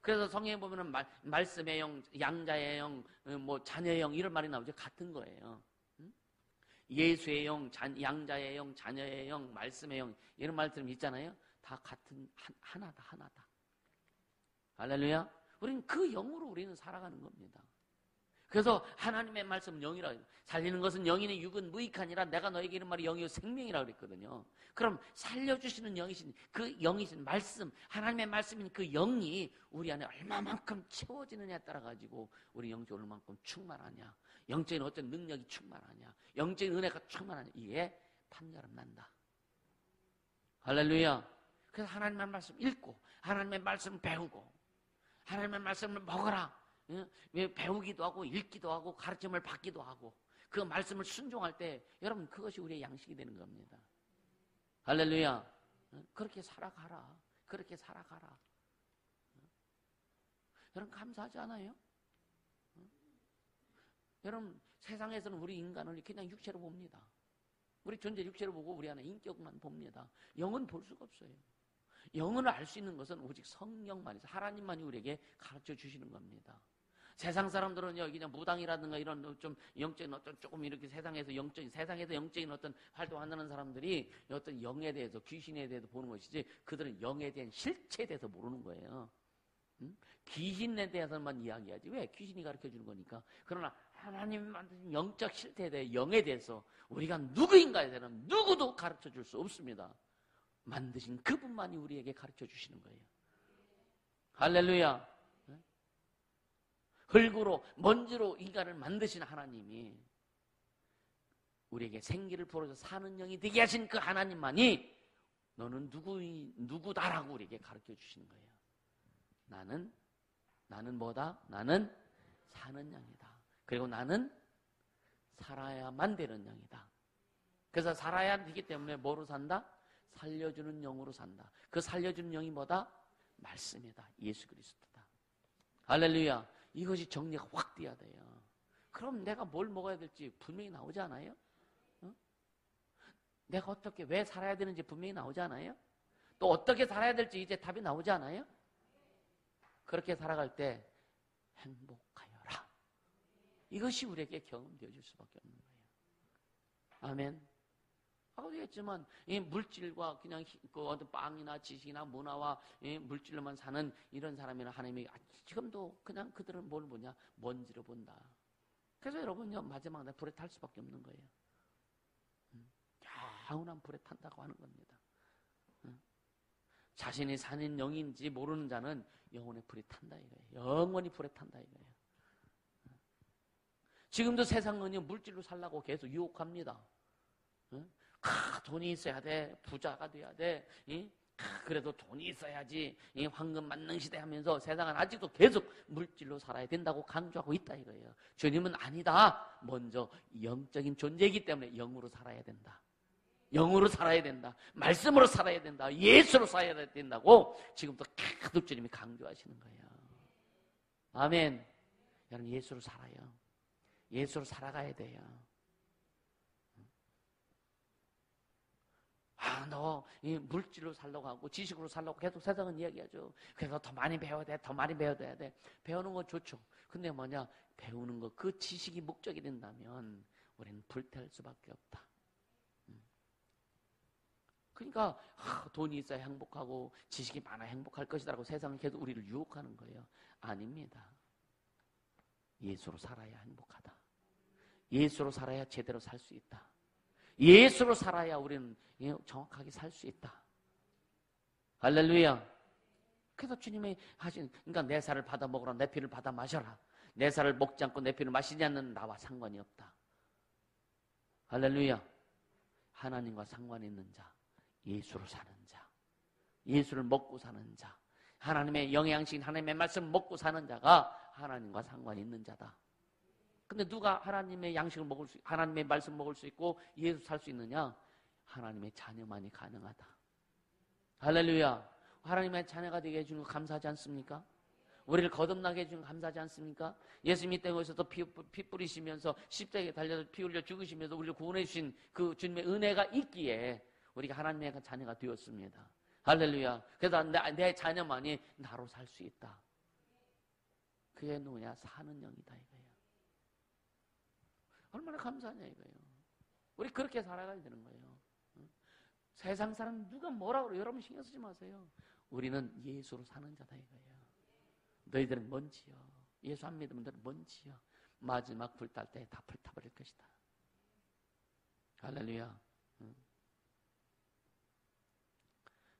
그래서 성경에 보면은 말씀의 영, 양자의 영, 자녀의 영 이런 말이 나오죠. 같은 거예요. 예수의 영, 양자의 영, 자녀의 영, 말씀의 영 이런 말들이 있잖아요. 다 같은 하나다. 할렐루야. 우리는 그 영으로 우리는 살아가는 겁니다. 그래서 하나님의 말씀은 영이라 해요. 살리는 것은 영이니 육은 무익하니라. 내가 너에게 이런 말이 영이요 생명이라 그랬거든요. 그럼 살려주시는 영이신 그 영이신 말씀, 하나님의 말씀인 그 영이 우리 안에 얼마만큼 채워지느냐에 따라 가지고 우리 영적으로 얼마만큼 충만하냐, 영적인 어떤 능력이 충만하냐, 영적인 은혜가 충만하냐, 이게 판가름 난다. 할렐루야. 그래서 하나님의 말씀 읽고 하나님의 말씀 배우고 하나님의 말씀을 먹어라. 배우기도 하고 읽기도 하고 가르침을 받기도 하고 그 말씀을 순종할 때 여러분 그것이 우리의 양식이 되는 겁니다. 할렐루야. 그렇게 살아가라. 그렇게 살아가라. 여러분 감사하지 않아요? 여러분 세상에서는 우리 인간을 그냥 육체로 봅니다. 우리 존재 육체로 보고 우리 안에 인격만 봅니다. 영은 볼 수가 없어요. 영을 알 수 있는 것은 오직 성령만이, 하나님만이 우리에게 가르쳐 주시는 겁니다. 세상 사람들은요, 그냥 무당이라든가 이런 좀 영적인 어떤 조금 이렇게 세상에서 영적인 어떤 활동하는 사람들이 어떤 영에 대해서, 귀신에 대해서 보는 것이지, 그들은 영에 대한 실체에 대해서 모르는 거예요. 귀신에 대해서만 이야기하지. 왜? 귀신이 가르쳐 주는 거니까. 그러나 하나님이 만드신 영적 실체에 대해, 영에 대해서 우리가 누구인가에 대해서는 누구도 가르쳐 줄 수 없습니다. 만드신 그분만이 우리에게 가르쳐 주시는 거예요. 할렐루야. 흙으로 먼지로 인간을 만드신 하나님이 우리에게 생기를 불어서 사는 영이 되게 하신 그 하나님만이 너는 누구다라고 우리에게 가르쳐 주시는 거예요. 나는 뭐다? 나는 사는 영이다. 그리고 나는 살아야만 되는 영이다. 그래서 살아야 되기 때문에 뭐로 산다? 살려주는 영으로 산다. 그 살려주는 영이 뭐다? 말씀이다. 예수 그리스도다. 할렐루야. 이것이 정리가 확 돼야 돼요. 그럼 내가 뭘 먹어야 될지 분명히 나오지 않아요? 내가 어떻게 왜 살아야 되는지 분명히 나오지 않아요? 또 어떻게 살아야 될지 이제 답이 나오지 않아요? 그렇게 살아갈 때 행복하여라. 이것이 우리에게 경험되어 줄 수밖에 없는 거예요. 아멘. 아까도 했지만 이 물질과 그냥 그 어떤 빵이나 지식이나 문화와 물질로만 사는 이런 사람이나 하나님이 지금도 그냥 그들은 뭘 보냐? 먼지로 본다. 그래서 여러분요 마지막 날 불에 탈 수밖에 없는 거예요. 영원한 불에 탄다고 하는 겁니다. 자신이 사는 영인지 모르는 자는 영원의 불에 탄다 이거예요. 영원히 불에 탄다 이거예요. 지금도 세상은요 물질로 살라고 계속 유혹합니다. 돈이 있어야 돼. 부자가 돼야 돼. 그래도 돈이 있어야지. 황금 만능 시대 하면서 세상은 아직도 계속 물질로 살아야 된다고 강조하고 있다 이거예요. 주님은 아니다. 먼저 영적인 존재이기 때문에 영으로 살아야 된다. 영으로 살아야 된다. 말씀으로 살아야 된다. 예수로 살아야 된다고 지금부터 계속 주님이 강조하시는 거예요. 아멘. 여러분 예수로 살아요. 예수로 살아가야 돼요. 너 물질로 살려고 하고 지식으로 살려고 계속 세상은 이야기하죠. 그래서 더 많이 배워야 돼. 더 많이 배워야 돼. 배우는 건 좋죠. 근데 뭐냐? 배우는 거, 그 지식이 목적이 된다면 우리는 불탈 수밖에 없다. 그러니까 돈이 있어야 행복하고 지식이 많아야 행복할 것이다라고 세상은 계속 우리를 유혹하는 거예요. 아닙니다. 예수로 살아야 행복하다. 예수로 살아야 제대로 살 수 있다. 예수로 살아야 우리는 정확하게 살 수 있다. 할렐루야. 그래서 주님이 하신, 그러니까 내 살을 받아 먹으라, 내 피를 받아 마셔라. 내 살을 먹지 않고 내 피를 마시지 않는 나와 상관이 없다. 할렐루야. 하나님과 상관 있는 자, 예수로 사는 자, 예수를 먹고 사는 자, 하나님의 영양식, 하나님의 말씀을 먹고 사는 자가 하나님과 상관 있는 자다. 근데 누가 하나님의 양식을 먹을 수, 하나님의 말씀 먹을 수 있고 예수 살 수 있느냐? 하나님의 자녀만이 가능하다. 할렐루야. 하나님의 자녀가 되게 해주는 거 감사하지 않습니까? 우리를 거듭나게 해주는 거 감사하지 않습니까? 예수님이 땅에서도 피 뿌리시면서 십자가에 달려서 피 흘려 죽으시면서 우리를 구원해 주신 그 주님의 은혜가 있기에 우리가 하나님의 자녀가 되었습니다. 할렐루야. 그래서 내 자녀만이 나로 살 수 있다. 그게 누구냐? 사는 영이다 이거예요. 얼마나 감사하냐 이거예요. 우리 그렇게 살아가야 되는 거예요. 세상 사람 누가 뭐라 그래요? 여러분 신경 쓰지 마세요. 우리는 예수로 사는 자다 이거예요. 너희들은 먼지요. 예수 안 믿으면 너희들은 먼지요. 마지막 불탈 때 다 불타버릴 것이다. 할렐루야.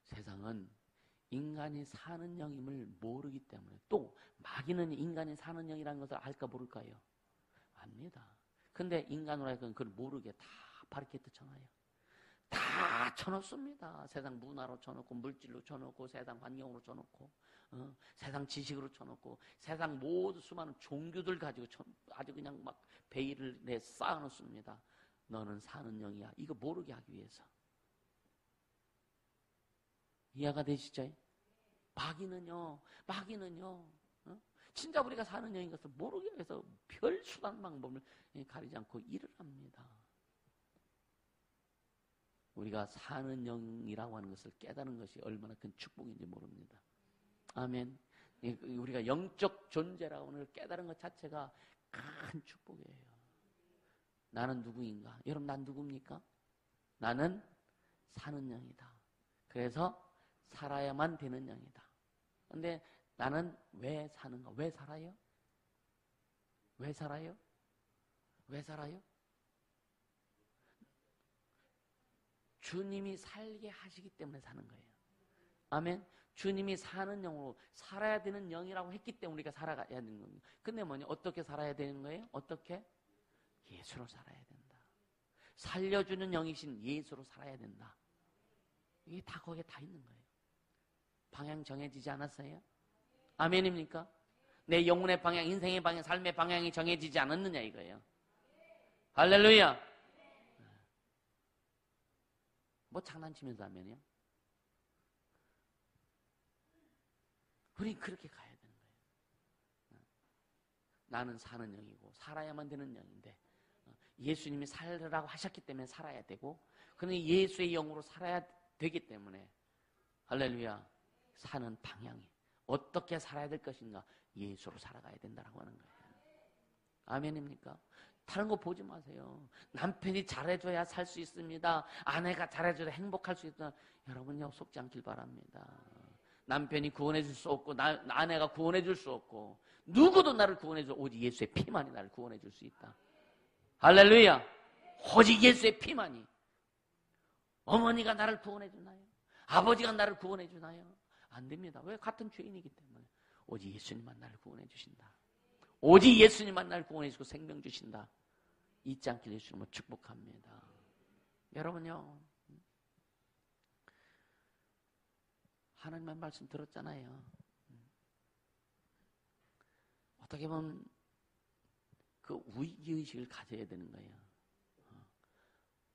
세상은 인간이 사는 영임을 모르기 때문에, 또 마귀는 인간이 사는 영이라는 것을 알까 모를까요? 압니다. 근데 인간으로 하여금 그걸 모르게 다 바리케이트 쳐놔요. 다 쳐놓습니다. 세상 문화로 쳐놓고, 물질로 쳐놓고, 세상 환경으로 쳐놓고, 세상 지식으로 쳐놓고, 세상 모든 수많은 종교들 가지고 아주 그냥 막 베일을 쌓아놓습니다. 너는 사는 영이야. 이거 모르게 하기 위해서. 이해가 되시죠? 마귀는요, 진짜 우리가 사는 영인 것을 모르게 해서 별 수단 방법을 가리지 않고 일을 합니다. 우리가 사는 영이라고 하는 것을 깨달은 것이 얼마나 큰 축복인지 모릅니다. 아멘. 우리가 영적 존재라고 하는 걸 깨달은 것 자체가 큰 축복이에요. 나는 누구인가? 여러분, 난 누굽니까? 나는 사는 영이다. 그래서 살아야만 되는 영이다. 근데 나는 왜 사는가? 왜 살아요? 왜 살아요? 왜 살아요? 주님이 살게 하시기 때문에 사는 거예요. 아멘. 주님이 사는 영으로 살아야 되는 영이라고 했기 때문에 우리가 살아가야 되는 거예요. 근데 뭐냐? 어떻게 살아야 되는 거예요? 어떻게? 예수로 살아야 된다. 살려주는 영이신 예수로 살아야 된다. 이게 다 거기에 다 있는 거예요. 방향 정해지지 않았어요? 아멘입니까? 내 영혼의 방향, 인생의 방향, 삶의 방향이 정해지지 않았느냐 이거예요. 할렐루야. 뭐 장난치면서 하면요. 우린 그렇게 가야 되는 거예요. 나는 사는 영이고 살아야만 되는 영인데 예수님이 살으라고 하셨기 때문에 살아야 되고, 그는 예수의 영으로 살아야 되기 때문에 할렐루야, 사는 방향이 어떻게 살아야 될 것인가? 예수로 살아가야 된다라고 하는 거예요. 아멘입니까? 다른 거 보지 마세요. 남편이 잘해줘야 살 수 있습니다. 아내가 잘해줘야 행복할 수 있다. 여러분요, 속지 않길 바랍니다. 남편이 구원해줄 수 없고 아내가 구원해줄 수 없고 누구도 나를 구원해줄, 오직 예수의 피만이 나를 구원해줄 수 있다. 할렐루야. 오직 예수의 피만이. 어머니가 나를 구원해주나요? 아버지가 나를 구원해주나요? 안 됩니다. 왜? 같은 죄인이기 때문에. 오직 예수님만 나를 구원해주신다. 오직 예수님만 나를 구원해주고 생명 주신다. 잊지 않길 예수님을 축복합니다. 여러분요, 하나님의 말씀 들었잖아요. 어떻게 보면 그 위기의식을 가져야 되는 거예요.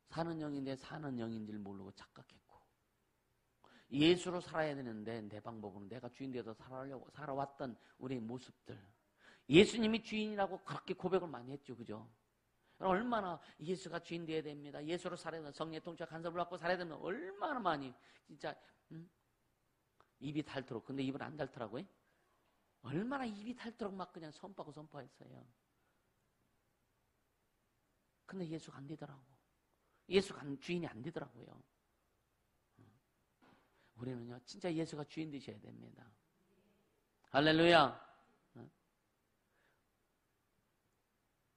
사는 영인데 사는 영인 줄 모르고 착각했고, 예수로 살아야 되는데 내 방법으로 내가 주인 되어서 살아왔던 우리의 모습들, 예수님이 주인이라고 그렇게 고백을 많이 했죠. 그죠? 얼마나 예수가 주인 되어야 됩니다. 예수로 살아야 된다. 성령의 통치와 간섭을 받고 살아야 됩니다. 얼마나 많이 진짜 입이 닳도록. 근데 입을 안 닳더라고요. 얼마나 입이 닳도록 막 그냥 선포했어요. 근데 예수가 안 되더라고. 예수가 주인이 안 되더라고요. 우리는요, 진짜 예수가 주인 되셔야 됩니다. 할렐루야.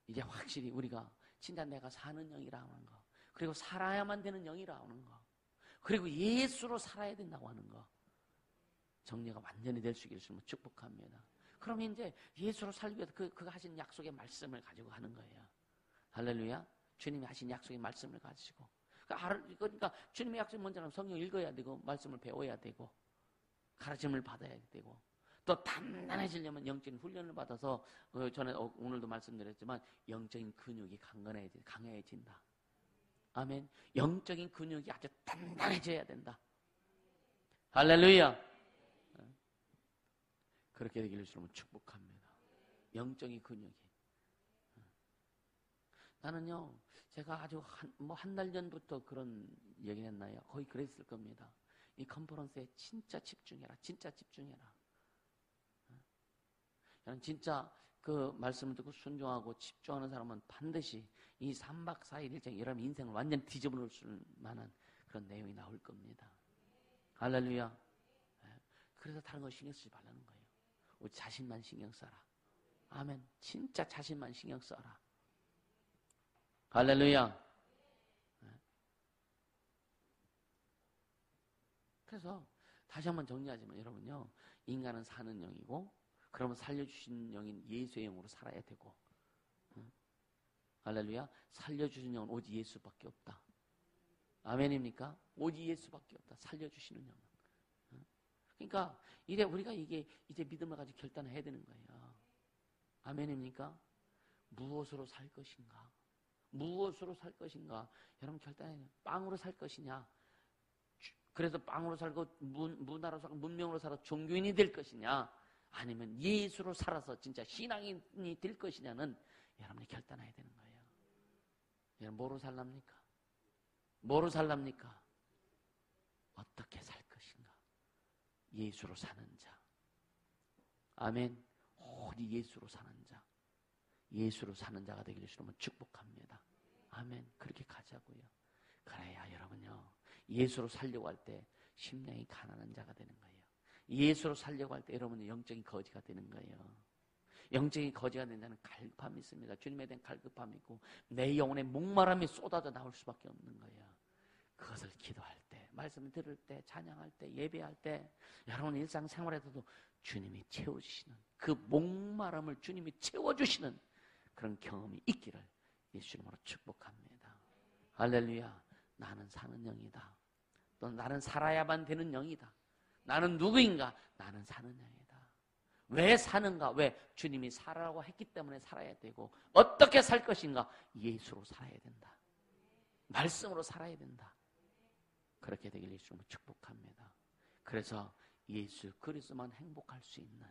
이제 확실히 우리가 진짜 내가 사는 영이라는 거, 그리고 살아야만 되는 영이라고 하는 거. 그리고 예수로 살아야 된다고 하는 거. 정리가 완전히 될 수 있기를 축복합니다. 그러면 이제 예수로 살기 위해서 그가 하신 약속의 말씀을 가지고 하는 거예요. 할렐루야. 주님이 하신 약속의 말씀을 가지고. 그러니까 주님의 약속이 뭔지는 성경 읽어야 되고, 말씀을 배워야 되고, 가르침을 받아야 되고, 또 단단해지려면 영적인 훈련을 받아서, 전에 오늘도 말씀드렸지만 영적인 근육이 강해진다. 아멘. 영적인 근육이 아주 단단해져야 된다. 할렐루야. 그렇게 되기를 주님은 축복합니다. 영적인 근육이. 나는요, 제가 아주 한 달 전부터 그런 얘기를 했나요? 거의 그랬을 겁니다. 이 컨퍼런스에 진짜 집중해라. 진짜 집중해라. 저는 진짜 그 말씀을 듣고 순종하고 집중하는 사람은 반드시 이 3박 4일 일정 여러분 인생을 완전 뒤집어 놓을 만한 그런 내용이 나올 겁니다. 할렐루야. 그래서 다른 거 신경 쓰지 말라는 거예요. 우리 자신만 신경 써라. 아멘. 진짜 자신만 신경 써라. 할렐루야. 그래서 다시 한번 정리하지만 여러분요, 인간은 사는 영이고, 그러면 살려주신 영인 예수의 영으로 살아야 되고, 할렐루야. 살려주신 영은 오직 예수밖에 없다. 아멘입니까? 오직 예수밖에 없다. 살려주시는 영은. 그러니까 이제 우리가 이제 믿음을 가지고 결단해야 되는 거예요. 아멘입니까? 무엇으로 살 것인가? 무엇으로 살 것인가? 여러분 결단해야 돼요. 빵으로 살 것이냐? 그래서 빵으로 살고 문화로 살고 문명으로 살아 종교인이 될 것이냐? 아니면 예수로 살아서 진짜 신앙인이 될 것이냐는 여러분이 결단해야 되는 거예요. 여러분 뭐로 살랍니까? 뭐로 살랍니까? 어떻게 살 것인가? 예수로 사는 자. 아멘. 오직 예수로 사는 자. 예수로 사는 자가 되기를 주님은 축복합니다. 아멘. 그렇게 가자고요. 그래야 여러분요, 예수로 살려고 할 때 심령이 가난한 자가 되는 거예요. 예수로 살려고 할 때 여러분은 영적인 거지가 되는 거예요. 영적인 거지가 된 자는 갈급함이 있습니다. 주님에 대한 갈급함이 있고 내 영혼의 목마름이 쏟아져 나올 수밖에 없는 거예요. 그것을 기도할 때, 말씀을 들을 때, 찬양할 때, 예배할 때, 여러분 일상생활에서도 주님이 채워주시는 그 목마름을 주님이 채워주시는 그런 경험이 있기를 예수님으로 축복합니다. 할렐루야. 나는 사는 영이다. 또 나는 살아야만 되는 영이다. 나는 누구인가? 나는 사는 영이다. 왜 사는가? 왜? 주님이 살아라고 했기 때문에 살아야 되고, 어떻게 살 것인가? 예수로 살아야 된다. 말씀으로 살아야 된다. 그렇게 되길 예수님은 축복합니다. 그래서 예수 그리스도만 행복할 수 있는,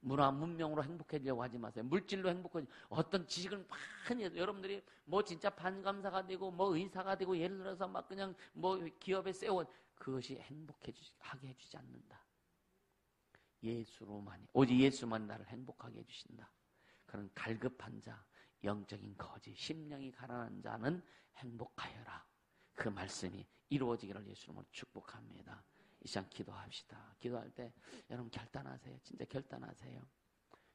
문화 문명으로 행복해지려고 하지 마세요. 물질로 행복하지, 어떤 지식을 많이 해도 여러분들이 뭐 진짜 판감사가 되고 뭐 의사가 되고 예를 들어서 막 그냥 뭐 기업에 세워, 그것이 하게 해주지 않는다. 예수로만이, 오직 예수만 나를 행복하게 해주신다. 그런 갈급한 자, 영적인 거지, 심령이 가난한 자는 행복하여라. 그 말씀이 이루어지기를 예수님으로 축복합니다. 이 시간 기도합시다. 기도할 때 여러분 결단하세요. 진짜 결단하세요.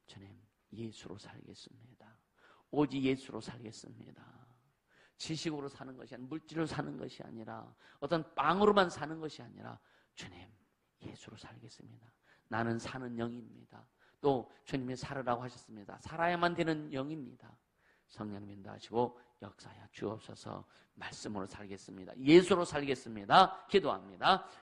주님, 예수로 살겠습니다. 오직 예수로 살겠습니다. 지식으로 사는 것이 아니라, 물질로 사는 것이 아니라, 어떤 빵으로만 사는 것이 아니라, 주님, 예수로 살겠습니다. 나는 사는 영입니다. 또 주님이 살으라고 하셨습니다. 살아야만 되는 영입니다. 성령 인도하시고 역사하여 주옵소서. 말씀으로 살겠습니다. 예수로 살겠습니다. 기도합니다.